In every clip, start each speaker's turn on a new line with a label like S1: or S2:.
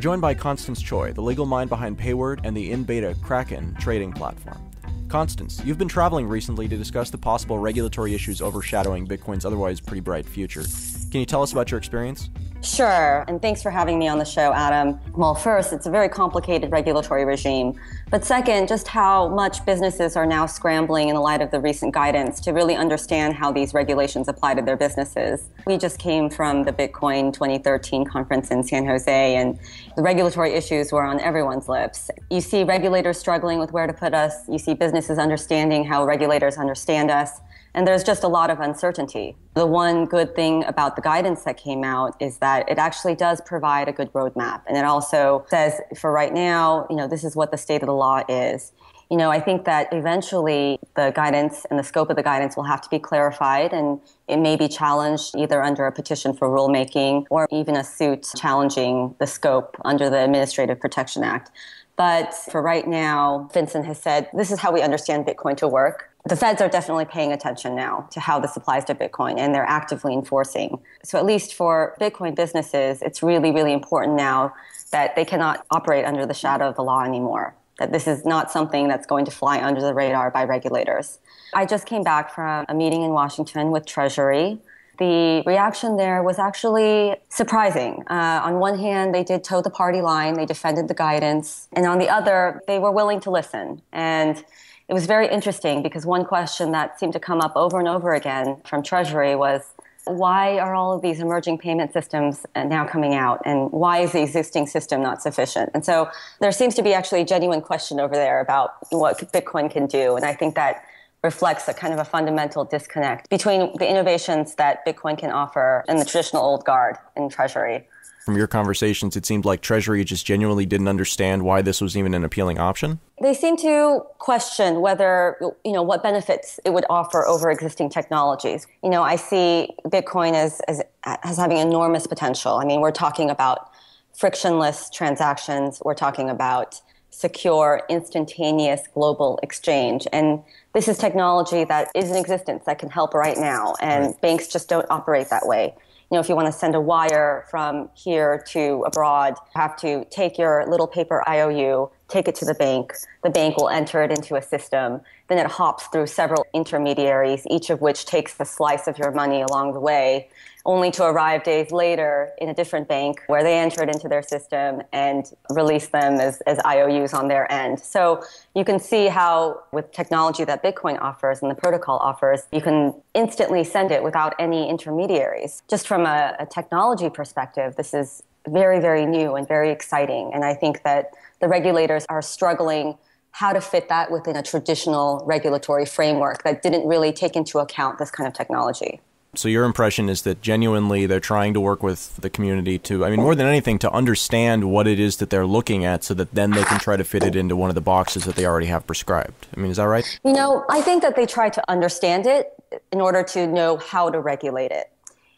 S1: joined by Constance Choi, the legal mind behind Payward and the in-beta Kraken trading platform. Constance, you've been traveling recently to discuss the possible regulatory issues overshadowing Bitcoin's otherwise pretty bright future. Can you tell us about your experience?
S2: Sure, and thanks for having me on the show, Adam. Well, first, it's a very complicated regulatory regime. But second, just how much businesses are now scrambling in the light of the recent guidance to really understand how these regulations apply to their businesses. We just came from the Bitcoin 2013 conference in San Jose, and the regulatory issues were on everyone's lips. You see regulators struggling with where to put us. You see businesses understanding how regulators understand us. And there's just a lot of uncertainty. The one good thing about the guidance that came out is that it actually does provide a good roadmap. And it also says, for right now, this is what the state of the law is. I think that eventually the guidance and the scope of the guidance will have to be clarified, and it may be challenged either under a petition for rulemaking or even a suit challenging the scope under the Administrative Protection Act. But for right now, Vincent has said, this is how we understand Bitcoin to work. The feds are definitely paying attention now to how this applies to Bitcoin, and they're actively enforcing. So at least for Bitcoin businesses, it's really, really important now that they cannot operate under the shadow of the law anymore, that this is not something that's going to fly under the radar by regulators. I just came back from a meeting in Washington with Treasury. The reaction there was actually surprising. On one hand, they did toe the party line. They defended the guidance. And on the other, they were willing to listen. And it was very interesting because one question that seemed to come up over and over again from Treasury was, why are all of these emerging payment systems now coming out? And why is the existing system not sufficient? And so there seems to be actually a genuine question over there about what Bitcoin can do. And I think that reflects a kind of a fundamental disconnect between the innovations that Bitcoin can offer and the traditional old guard in Treasury.
S1: From your conversations, it seemed like Treasury just genuinely didn't understand why this was even an appealing option.
S2: They seem to question whether, what benefits it would offer over existing technologies. I see Bitcoin as having enormous potential. I mean, we're talking about frictionless transactions. We're talking about secure, instantaneous global exchange. And this is technology that is in existence that can help right now. And right. Banks just don't operate that way. If you want to send a wire from here to abroad, you have to take your little paper IOU, take it to the bank. The bank will enter it into a system. Then it hops through several intermediaries, each of which takes a slice of your money along the way, only to arrive days later in a different bank where they enter it into their system and release them as IOUs on their end. So you can see how with technology that Bitcoin offers and the protocol offers, you can instantly send it without any intermediaries. Just from a technology perspective, this is very, very new and very exciting. And I think that the regulators are struggling how to fit that within a traditional regulatory framework that didn't really take into account this kind of technology.
S1: So your impression is that genuinely they're trying to work with the community to, more than anything, to understand what it is that they're looking at so that then they can try to fit it into one of the boxes that they already have prescribed. Is that right?
S2: I think that they try to understand it in order to know how to regulate it.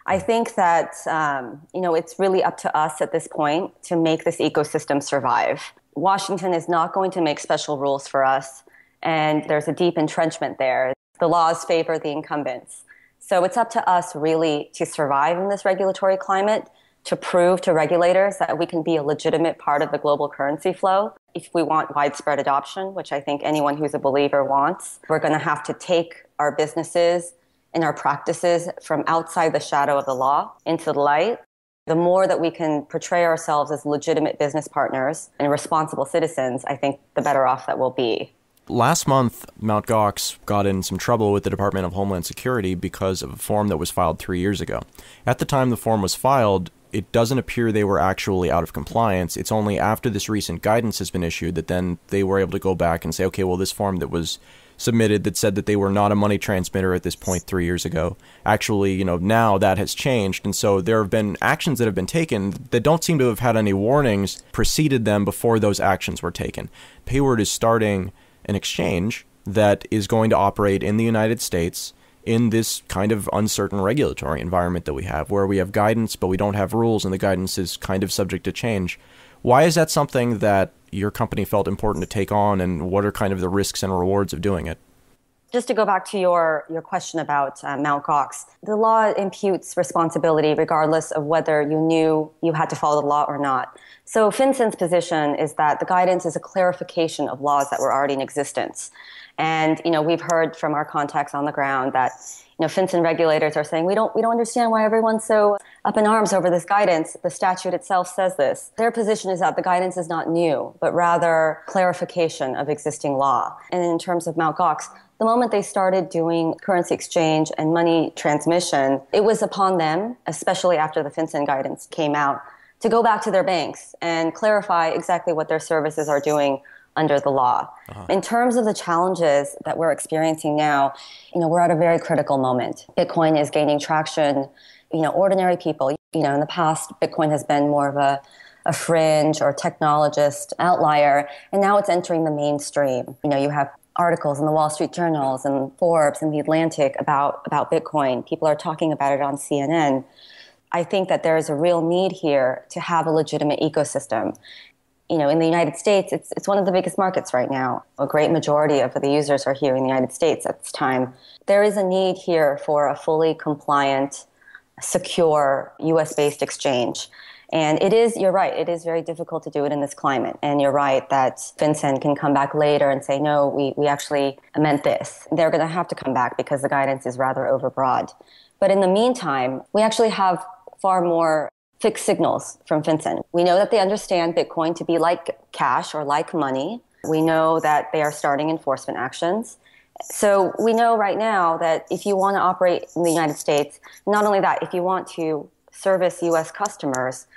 S2: I think that, it's really up to us at this point to make this ecosystem survive. Washington is not going to make special rules for us, and there's a deep entrenchment there. The laws favor the incumbents. So it's up to us really to survive in this regulatory climate, to prove to regulators that we can be a legitimate part of the global currency flow. If we want widespread adoption, which I think anyone who's a believer wants, we're going to have to take our businesses and our practices from outside the shadow of the law into the light. The more that we can portray ourselves as legitimate business partners and responsible citizens, I think the better off that we'll be.
S1: Last month, Mt. Gox got in some trouble with the Department of Homeland Security because of a form that was filed 3 years ago. At the time the form was filed, it doesn't appear they were actually out of compliance. It's only after this recent guidance has been issued that then they were able to go back and say, okay, well, this form that was submitted that said that they were not a money transmitter at this point 3 years ago. Actually, now that has changed. And so there have been actions that have been taken that don't seem to have had any warnings preceded them before those actions were taken. Payward is starting an exchange that is going to operate in the United States in this kind of uncertain regulatory environment that we have, where we have guidance, but we don't have rules, and the guidance is kind of subject to change. Why is that something that your company felt important to take on, and what are kind of the risks and rewards of doing it?
S2: Just to go back to your question about Mt. Gox, the law imputes responsibility regardless of whether you knew you had to follow the law or not. So FinCEN's position is that the guidance is a clarification of laws that were already in existence. And, we've heard from our contacts on the ground that, FinCEN regulators are saying, we don't understand why everyone's so up in arms over this guidance. The statute itself says this. Their position is that the guidance is not new, but rather clarification of existing law. And in terms of Mt. Gox, the moment they started doing currency exchange and money transmission, it was upon them, especially after the FinCEN guidance came out, to go back to their banks and clarify exactly what their services are doing under the law. In terms of the challenges that we're experiencing now, we're at a very critical moment. Bitcoin is gaining traction. Ordinary people, in the past, Bitcoin has been more of a fringe or technologist outlier, and now it's entering the mainstream. You have articles in the Wall Street Journals and Forbes and The Atlantic about Bitcoin. People are talking about it on CNN. I think that there is a real need here to have a legitimate ecosystem. In the United States, it's one of the biggest markets right now. A great majority of the users are here in the United States at this time. There is a need here for a fully compliant, secure, US-based exchange. And you're right, it is very difficult to do it in this climate. And you're right that FinCEN can come back later and say, no, we actually meant this. They're going to have to come back because the guidance is rather overbroad. But in the meantime, we actually have far more fixed signals from FinCEN. We know that they understand Bitcoin to be like cash or like money. We know that they are starting enforcement actions. So we know right now that if you want to operate in the United States, not only that, if you want to service U.S. customers,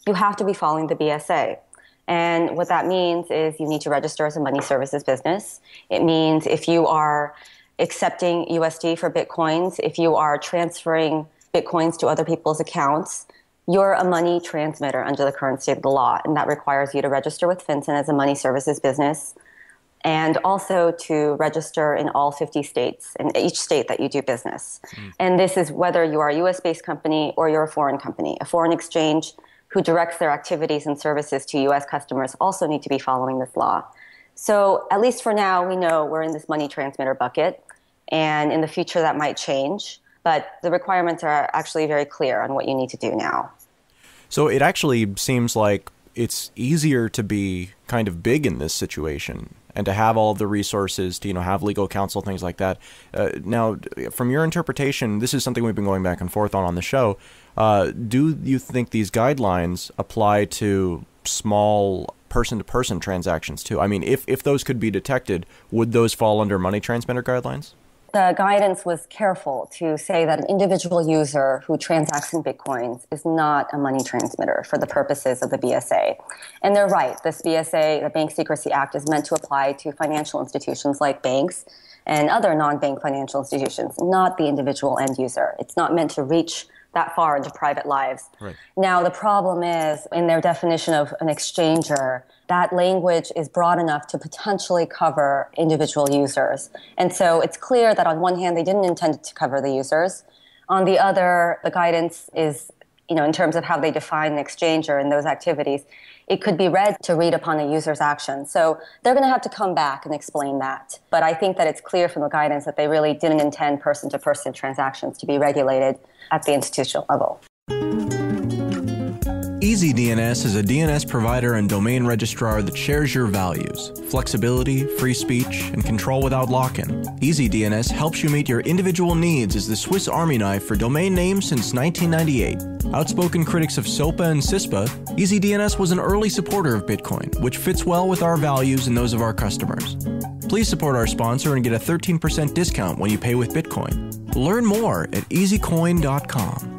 S2: you have to be following the BSA. And what that means is you need to register as a money services business. It means if you are accepting USD for Bitcoins, if you are transferring Bitcoins to other people's accounts, you're a money transmitter under the current state of the law, and that requires you to register with FinCEN as a money services business and also to register in all 50 states, in each state that you do business. And this is whether you are a US-based company or you're a foreign company. A foreign exchange who directs their activities and services to US customers also need to be following this law. So at least for now, we know we're in this money transmitter bucket, and in the future that might change. But the requirements are actually very clear on what you need to do now.
S1: So it actually seems like it's easier to be kind of big in this situation and to have all of the resources to, have legal counsel, things like that. Now, from your interpretation, this is something we've been going back and forth on the show. Do you think these guidelines apply to small person-to-person transactions too? I mean, if those could be detected, would those fall under money transmitter guidelines?
S2: The guidance was careful to say that an individual user who transacts in Bitcoins is not a money transmitter for the purposes of the BSA. And they're right. This BSA, the Bank Secrecy Act, is meant to apply to financial institutions like banks and other non-bank financial institutions, not the individual end user. It's not meant to reach that far into private lives.
S1: Right.
S2: Now, the problem is, in their definition of an exchanger, that language is broad enough to potentially cover individual users. And so it's clear that on one hand, they didn't intend to cover the users. On the other, the guidance is, in terms of how they define an exchanger and those activities, it could be read to read upon a user's action. So they're going to have to come back and explain that. But I think that it's clear from the guidance that they really didn't intend person-to-person transactions to be regulated at the institutional level.
S1: EasyDNS is a DNS provider and domain registrar that shares your values: flexibility, free speech, and control without lock-in. EasyDNS helps you meet your individual needs as the Swiss Army knife for domain names since 1998. Outspoken critics of SOPA and CISPA, EasyDNS was an early supporter of Bitcoin, which fits well with our values and those of our customers. Please support our sponsor and get a 13% discount when you pay with Bitcoin. Learn more at easycoin.com.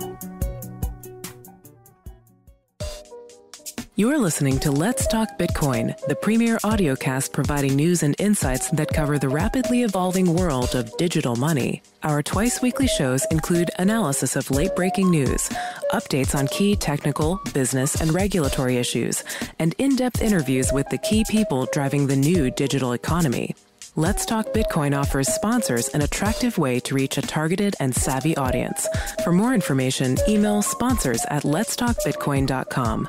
S3: You're listening to Let's Talk Bitcoin, the premier audiocast providing news and insights that cover the rapidly evolving world of digital money. Our twice-weekly shows include analysis of late-breaking news, updates on key technical, business, and regulatory issues, and in-depth interviews with the key people driving the new digital economy. Let's Talk Bitcoin offers sponsors an attractive way to reach a targeted and savvy audience. For more information, email sponsors@letstalkbitcoin.com.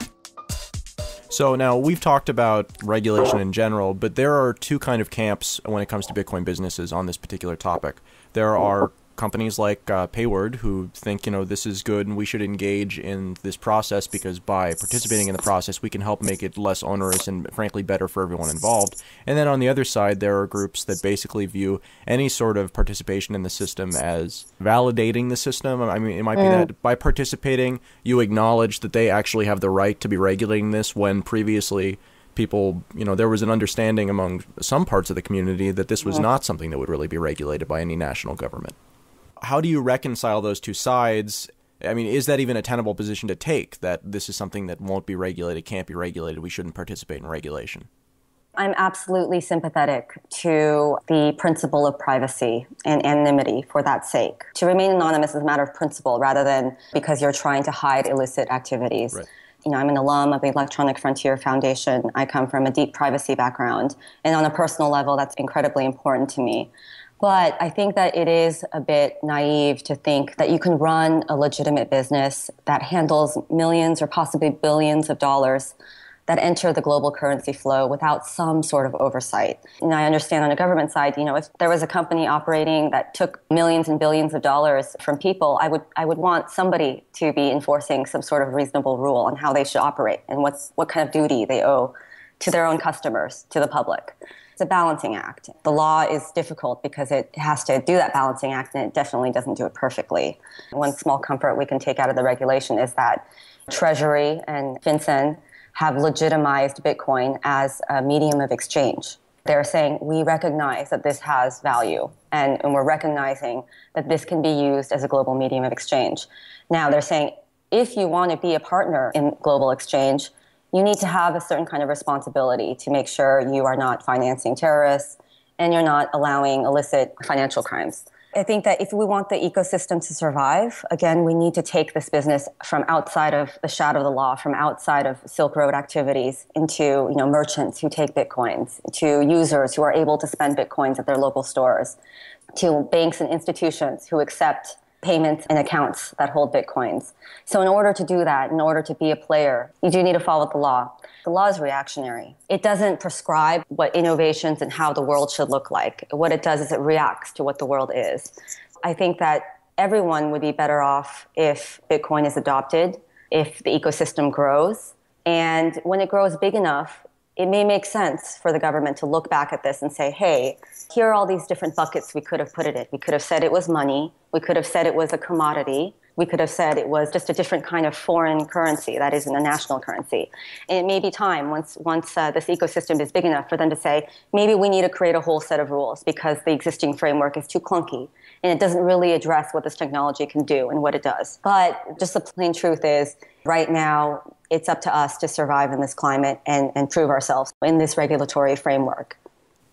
S1: So now we've talked about regulation in general, but there are two kind of camps when it comes to Bitcoin businesses on this particular topic. There are companies like Payward who think, this is good and we should engage in this process because by participating in the process, we can help make it less onerous and frankly better for everyone involved. And then on the other side, there are groups that basically view any sort of participation in the system as validating the system. I mean, it might be that by participating, you acknowledge that they actually have the right to be regulating this when previously people, there was an understanding among some parts of the community that this was not something that would really be regulated by any national government. How do you reconcile those two sides? I mean, is that even a tenable position to take, that this is something that won't be regulated, can't be regulated, we shouldn't participate in regulation?
S2: I'm absolutely sympathetic to the principle of privacy and anonymity for that sake. To remain anonymous is a matter of principle rather than because you're trying to hide illicit activities. Right. I'm an alum of the Electronic Frontier Foundation. I come from a deep privacy background. And on a personal level, that's incredibly important to me. But I think that it is a bit naive to think that you can run a legitimate business that handles millions or possibly billions of dollars that enter the global currency flow without some sort of oversight. And I understand on the government side, if there was a company operating that took millions and billions of dollars from people, I would want somebody to be enforcing some sort of reasonable rule on how they should operate and what kind of duty they owe to their own customers, to the public. It's a balancing act. The law is difficult because it has to do that balancing act, and it definitely doesn't do it perfectly. One small comfort we can take out of the regulation is that Treasury and FinCEN have legitimized Bitcoin as a medium of exchange. They're saying, we recognize that this has value, and we're recognizing that this can be used as a global medium of exchange. Now, they're saying, if you want to be a partner in global exchange, you need to have a certain kind of responsibility to make sure you are not financing terrorists and you're not allowing illicit financial crimes. I think that if we want the ecosystem to survive, again, we need to take this business from outside of the shadow of the law, from outside of Silk Road activities into, merchants who take Bitcoins, to users who are able to spend Bitcoins at their local stores, to banks and institutions who accept payments and accounts that hold Bitcoins. So in order to do that, in order to be a player, you do need to follow the law. The law is reactionary. It doesn't prescribe what innovations and how the world should look like. What it does is it reacts to what the world is. I think that everyone would be better off if Bitcoin is adopted, if the ecosystem grows. And when it grows big enough, it may make sense for the government to look back at this and say, hey, here are all these different buckets we could have put it in. We could have said it was money. We could have said it was a commodity. We could have said it was just a different kind of foreign currency that isn't a national currency. And it may be time, once this ecosystem is big enough, for them to say, maybe we need to create a whole set of rules because the existing framework is too clunky and it doesn't really address what this technology can do and what it does. But just the plain truth is, right now, it's up to us to survive in this climate and prove ourselves in this regulatory framework.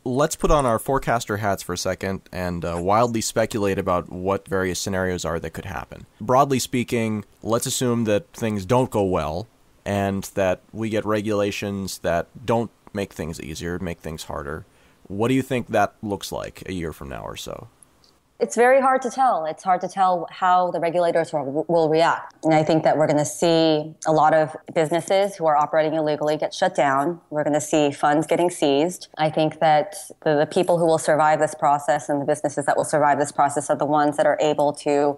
S1: Let's put on our forecaster hats for a second and wildly speculate about what various scenarios are that could happen. Broadly speaking, let's assume that things don't go well and that we get regulations that don't make things easier, make things harder. What do you think that looks like a year from now or so?
S2: It's very hard to tell. It's hard to tell how the regulators will react. And I think that we're going to see a lot of businesses who are operating illegally get shut down. We're going to see funds getting seized. I think that the people who will survive this process and the businesses that will survive this process are the ones that are able to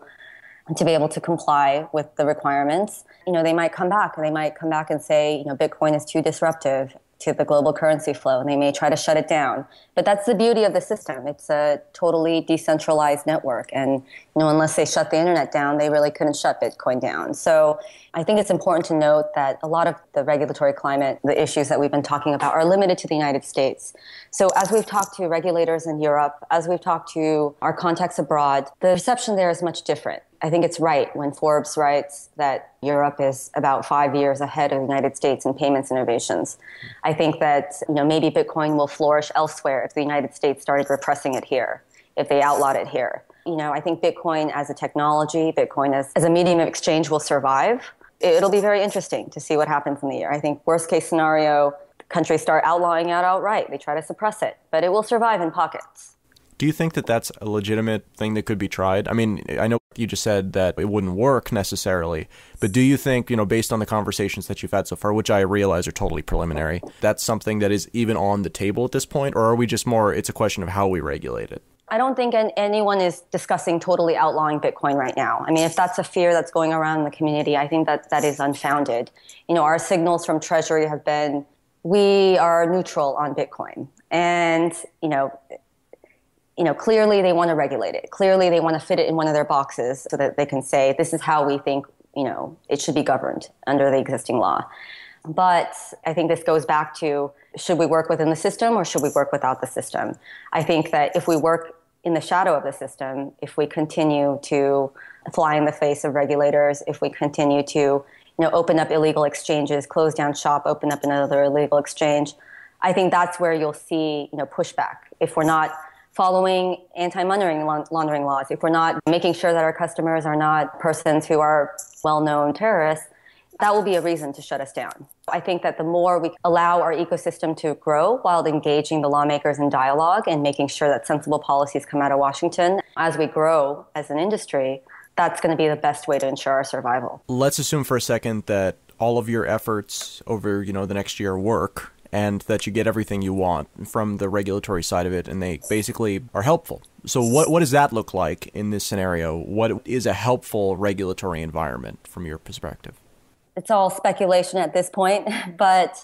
S2: be able to comply with the requirements. They might come back and and say, Bitcoin is too disruptive to the global currency flow, and they may try to shut it down. But that's the beauty of the system. It's a totally decentralized network. And unless they shut the internet down, they really couldn't shut Bitcoin down. So I think it's important to note that a lot of the regulatory climate, the issues that we've been talking about, are limited to the United States. So as we've talked to regulators in Europe, as we've talked to our contacts abroad, the reception there is much different. I think it's right when Forbes writes that Europe is about 5 years ahead of the United States in payments innovations. I think that maybe Bitcoin will flourish elsewhere if the United States started repressing it here, if they outlawed it here. I think Bitcoin as a technology, Bitcoin as a medium of exchange will survive. It'll be very interesting to see what happens in the year. I think worst case scenario, countries start outlawing it outright. They try to suppress it, but it will survive in pockets.
S1: Do you think that that's a legitimate thing that could be tried? I mean, I know you just said that it wouldn't work necessarily, but do you think, based on the conversations that you've had so far, which I realize are totally preliminary, that's something that is even on the table at this point? Or are we just more, it's a question of how we regulate it?
S2: I don't think anyone is discussing totally outlawing Bitcoin right now. I mean, if that's a fear that's going around in the community, I think that is unfounded. Our signals from Treasury have been, we are neutral on Bitcoin. And, clearly they want to regulate it. Clearly they want to fit it in one of their boxes so that they can say, this is how we think, it should be governed under the existing law. But I think this goes back to, should we work within the system or should we work without the system? I think that if we work in the shadow of the system, if we continue to fly in the face of regulators, if we continue to open up illegal exchanges, close down shop, open up another illegal exchange, I think that's where you'll see pushback. If we're not following anti-money laundering laws, if we're not making sure that our customers are not persons who are well-known terrorists, that will be a reason to shut us down. I think that the more we allow our ecosystem to grow while engaging the lawmakers in dialogue and making sure that sensible policies come out of Washington as we grow as an industry, that's going to be the best way to ensure our survival.
S1: Let's assume for a second that all of your efforts over, the next year work and that you get everything you want from the regulatory side of it and they basically are helpful. So what does that look like in this scenario? What is a helpful regulatory environment from your perspective?
S2: It's all speculation at this point, but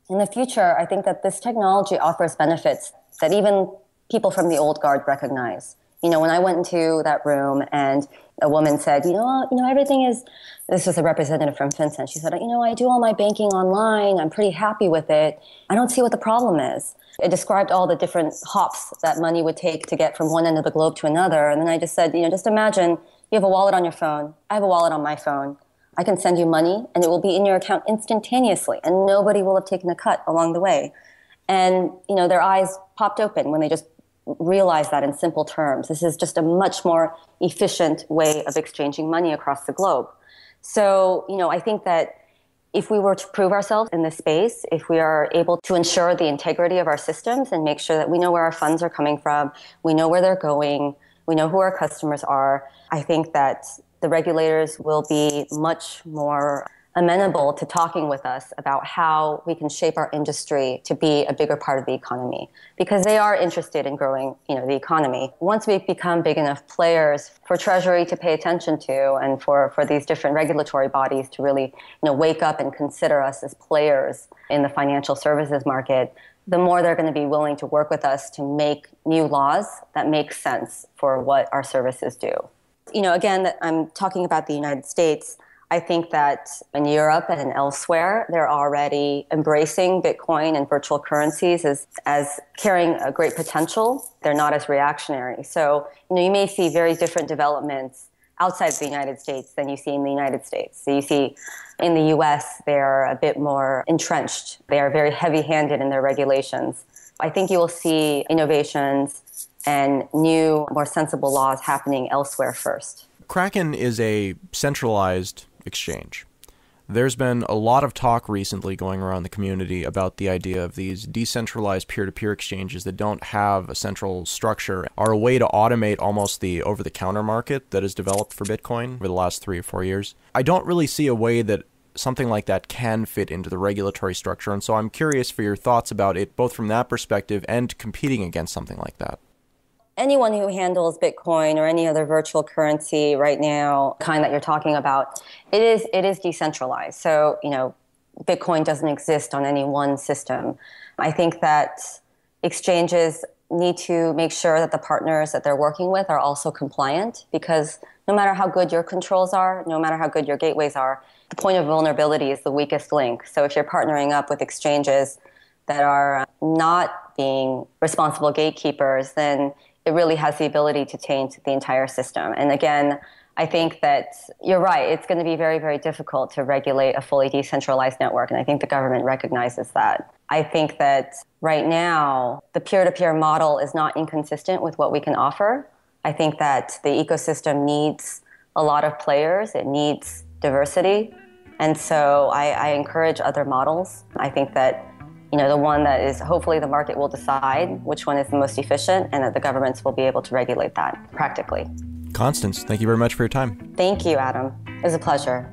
S2: in the future, I think that this technology offers benefits that even people from the old guard recognize. When I went into that room and a woman said, everything is, this was a representative from FinCEN. She said, I do all my banking online. I'm pretty happy with it. I don't see what the problem is. It described all the different hops that money would take to get from one end of the globe to another. And then I just said, just imagine you have a wallet on your phone. I have a wallet on my phone. I can send you money and it will be in your account instantaneously and nobody will have taken a cut along the way. And, their eyes popped open when they just realized that in simple terms. This is just a much more efficient way of exchanging money across the globe. So, I think that if we were to prove ourselves in this space, if we are able to ensure the integrity of our systems and make sure that we know where our funds are coming from, we know where they're going, we know who our customers are, I think that the regulators will be much more amenable to talking with us about how we can shape our industry to be a bigger part of the economy, because they are interested in growing, the economy. Once we become big enough players for Treasury to pay attention to and for these different regulatory bodies to really, wake up and consider us as players in the financial services market, the more they're going to be willing to work with us to make new laws that make sense for what our services do. Again, I'm talking about the United States. I think that in Europe and elsewhere, they're already embracing Bitcoin and virtual currencies as carrying a great potential. They're not as reactionary. So, you may see very different developments outside the United States than you see in the United States. So you see in the US, they're a bit more entrenched. They are very heavy-handed in their regulations. I think you will see innovations and new, more sensible laws happening elsewhere first.
S1: Kraken is a centralized exchange. There's been a lot of talk recently going around the community about the idea of these decentralized peer-to-peer exchanges that don't have a central structure are a way to automate almost the over-the-counter market that has developed for Bitcoin over the last 3 or 4 years. I don't really see a way that something like that can fit into the regulatory structure, and so I'm curious for your thoughts about it, both from that perspective and competing against something like that.
S2: Anyone who handles Bitcoin or any other virtual currency right now, kind that you're talking about, it is decentralized. So, Bitcoin doesn't exist on any one system. I think that exchanges need to make sure that the partners that they're working with are also compliant, because no matter how good your controls are, no matter how good your gateways are, the point of vulnerability is the weakest link. So if you're partnering up with exchanges that are not being responsible gatekeepers, then it really has the ability to taint the entire system. And again, I think that you're right. It's going to be very, very difficult to regulate a fully decentralized network, and I think the government recognizes that. I think that right now, the peer-to-peer model is not inconsistent with what we can offer. I think that the ecosystem needs a lot of players. It needs diversity. And so I encourage other models. I think that the one that is hopefully the market will decide which one is the most efficient, and that the governments will be able to regulate that practically.
S1: Constance, thank you very much for your time.
S2: Thank you, Adam. It was a pleasure.